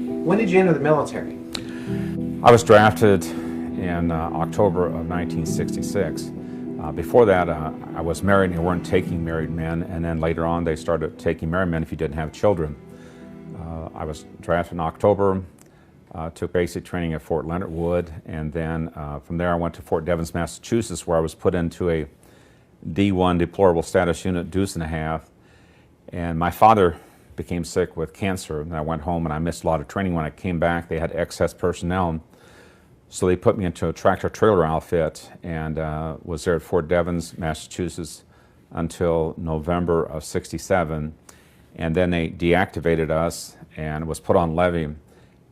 When did you enter the military? I was drafted in October of 1966. Before that, I was married and they weren't taking married men, and then later on they started taking married men if you didn't have children. I was drafted in October, took basic training at Fort Leonard Wood, and then from there I went to Fort Devens, Massachusetts, where I was put into a D1 deplorable status unit, deuce and a half, and my father became sick with cancer, and I went home and I missed a lot of training. When I came back, they had excess personnel, so they put me into a tractor trailer outfit and was there at Fort Devens, Massachusetts until November of '67, and then they deactivated us and was put on levy,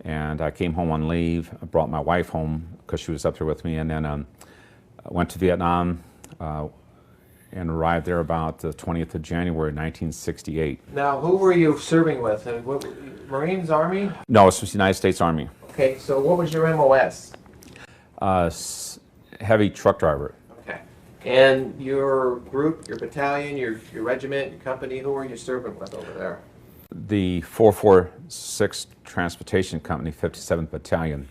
and I came home on leave. I brought my wife home because she was up there with me, and then went to Vietnam and arrived there about the 20th of January 1968. Now, who were you serving with? Marines, Army? No, it was the United States Army. Okay, so what was your MOS? Heavy truck driver. Okay. And your group, your battalion, your regiment, your company, who were you serving with over there? The 446 Transportation Company, 57th Battalion.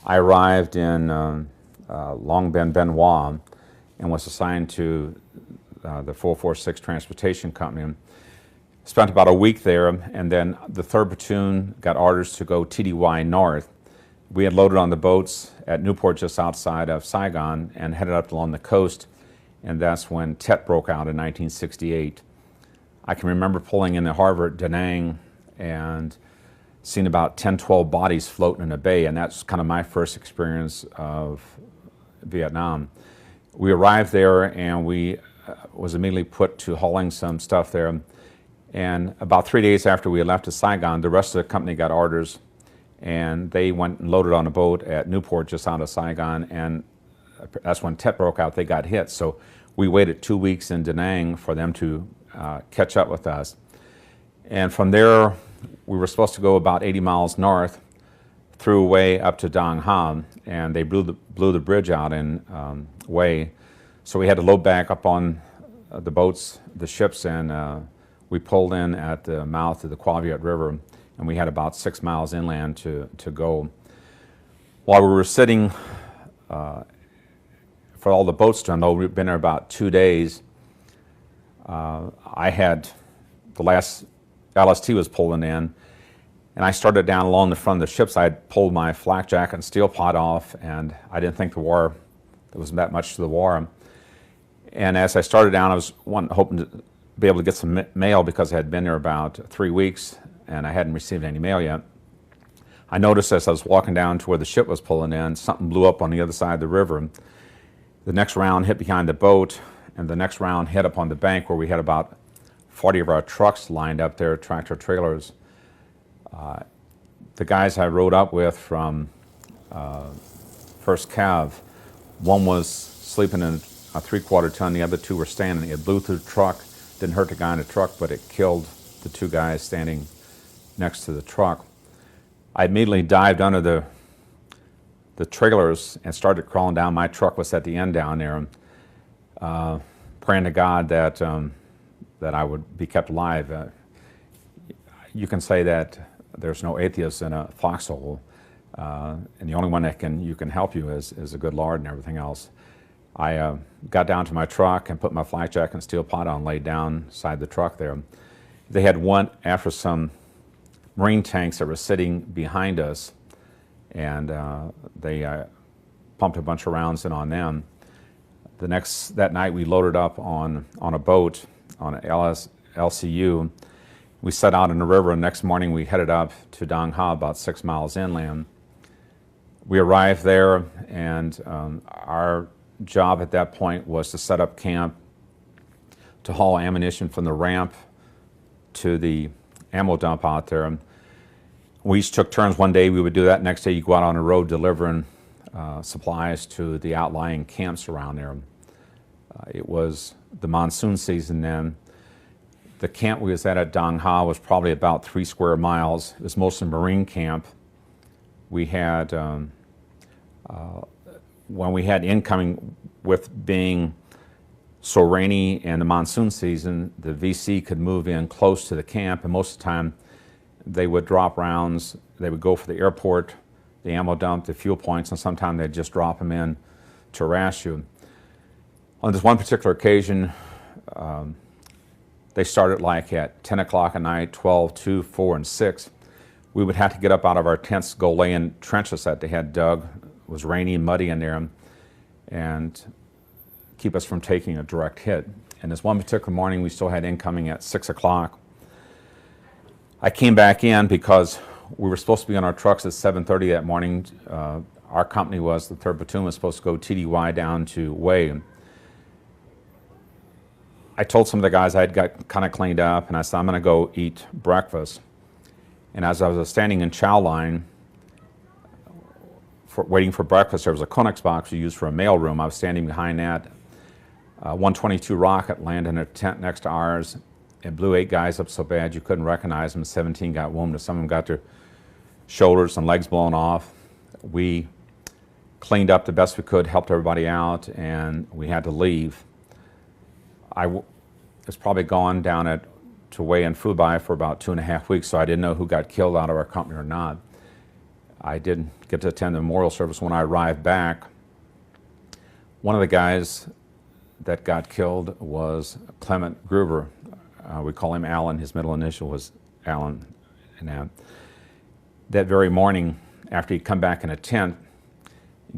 I arrived in Long Bend, Benoit, and was assigned to the 446 Transportation Company. Spent about a week there, and then the 3rd Platoon got orders to go TDY north. We had loaded on the boats at Newport just outside of Saigon and headed up along the coast, and that's when Tet broke out in 1968. I can remember pulling in the harbor at Da Nang and seeing about 10, 12 bodies floating in a bay, and that's kind of my first experience of Vietnam. We arrived there and we was immediately put to hauling some stuff there, and about 3 days after we had left to Saigon, the rest of the company got orders, and they went and loaded on a boat at Newport just out of Saigon, and that's when Tet broke out. They got hit, so we waited 2 weeks in Da Nang for them to catch up with us. And from there, we were supposed to go about 80 miles north through Hue up to Dong Ha, and they blew the bridge out in Hue. So we had to load back up on the boats, the ships, and we pulled in at the mouth of the Qua Viet River, and we had about 6 miles inland to go. While we were sitting for all the boats to unload, we'd been there about 2 days. I had, the last LST was pulling in, and I started down along the front of the ships. I had pulled my flak jacket and steel pot off, and I didn't think there wasn't that much to the war. And as I started down, I was hoping to be able to get some mail because I had been there about 3 weeks and I hadn't received any mail yet. I noticed as I was walking down to where the ship was pulling in, something blew up on the other side of the river. The next round hit behind the boat, and the next round hit up on the bank where we had about 40 of our trucks lined up there, tractor trailers. The guys I rode up with from 1st Cav, one was sleeping in a 3/4 ton, the other two were standing. It blew through the truck, didn't hurt the guy in the truck, but it killed the 2 guys standing next to the truck. I immediately dived under the trailers and started crawling down. My truck was at the end down there, praying to God that I would be kept alive. You can say that there's no atheist in a foxhole, and the only one that you can help you is a good Lord and everything else. I got down to my truck and put my flak jacket and steel pot on, laid down beside the truck there. They had went after some Marine tanks that were sitting behind us, and they pumped a bunch of rounds in on them. That night we loaded up on a boat, on an LCU. We set out in the river, and next morning we headed up to Dong Ha, about 6 miles inland. We arrived there, and our job at that point was to set up camp, to haul ammunition from the ramp to the ammo dump out there. We each took turns. One day we would do that. Next day you go out on the road delivering supplies to the outlying camps around there. It was the monsoon season then. The camp we was at Dong Ha was probably about 3 square miles. It was mostly Marine camp. We had, when we had incoming, with being so rainy and the monsoon season, the VC could move in close to the camp, and most of the time they would drop rounds they would go for the airport, the ammo dump, the fuel points, and sometimes they'd just drop them in to harass you. On this one particular occasion, they started like at 10 o'clock at night, 12, 2, 4, and 6. We would have to get up out of our tents, go lay in trenches that they had dug. It was rainy and muddy in there, and keep us from taking a direct hit. And this one particular morning, we still had incoming at 6 o'clock. I came back in because we were supposed to be on our trucks at 7:30 that morning. Our company was, the 3rd Platoon was supposed to go TDY down to Way. I told some of the guys I had got kind of cleaned up, and I said, I'm going to go eat breakfast. And as I was standing in chow line, waiting for breakfast, there was a Konex box we used for a mail room. I was standing behind that. 122 rocket landed in a tent next to ours. It blew 8 guys up so bad you couldn't recognize them. 17 got wounded. Some of them got their shoulders and legs blown off. We cleaned up the best we could, helped everybody out, and we had to leave. I was probably gone down to Way and Fubai for about 2.5 weeks, so I didn't know who got killed out of our company or not. I did get to attend the memorial service when I arrived back. One of the guys that got killed was Clement Gruber. We call him Alan. His middle initial was Alan. And that very morning, after he'd come back in a tent,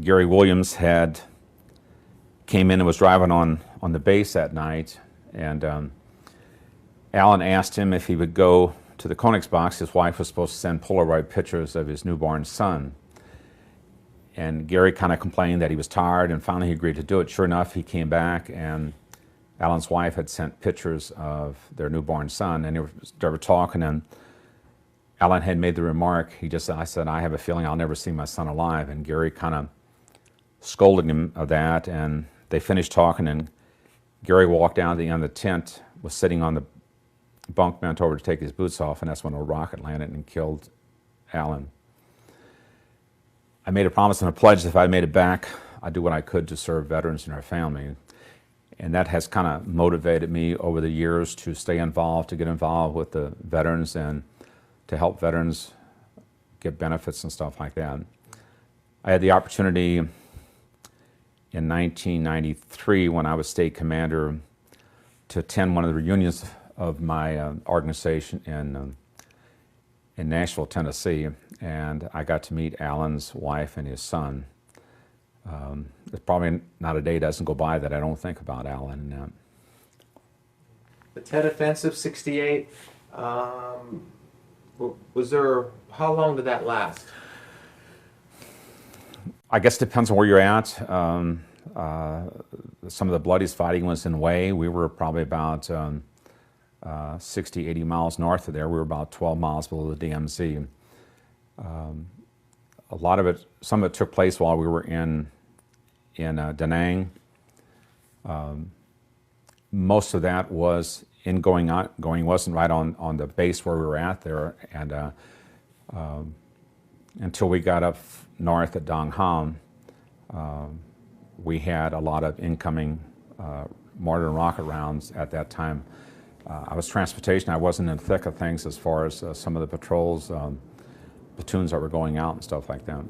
Gary Williams came in and was driving on the base that night, and Alan asked him if he would go to the Konex box. His wife was supposed to send Polaroid pictures of his newborn son. And Gary kind of complained that he was tired, and finally he agreed to do it. Sure enough, he came back, and Alan's wife had sent pictures of their newborn son, and they were talking, and Alan had made the remark, I said, I have a feeling I'll never see my son alive, and Gary kind of scolded him of that, and they finished talking, and Gary walked down to the end of the tent, was sitting on the bunk, bent over to take his boots off, and that's when a rocket landed and killed Alan. I made a promise and a pledge that if I made it back, I'd do what I could to serve veterans and our family. And that has kind of motivated me over the years to stay involved, to get involved with the veterans and to help veterans get benefits and stuff like that. I had the opportunity in 1993, when I was state commander, to attend one of the reunions of my organization in Nashville, Tennessee, and I got to meet Alan's wife and his son. There's probably not a day doesn't go by that I don't think about Alan. The Tet Offensive, 68, was there, how long did that last? I guess it depends on where you're at. Some of the bloodiest fighting was in Way. We were probably about 60, 80 miles north of there. We were about 12 miles below the DMZ. A lot of it, some of it took place while we were in Da Nang. Most of that was in going wasn't right on the base where we were at there, and until we got up north at Dong Ham, we had a lot of incoming mortar and rocket rounds at that time. I was transportation. I wasn't in the thick of things as far as some of the patrols, platoons that were going out and stuff like that.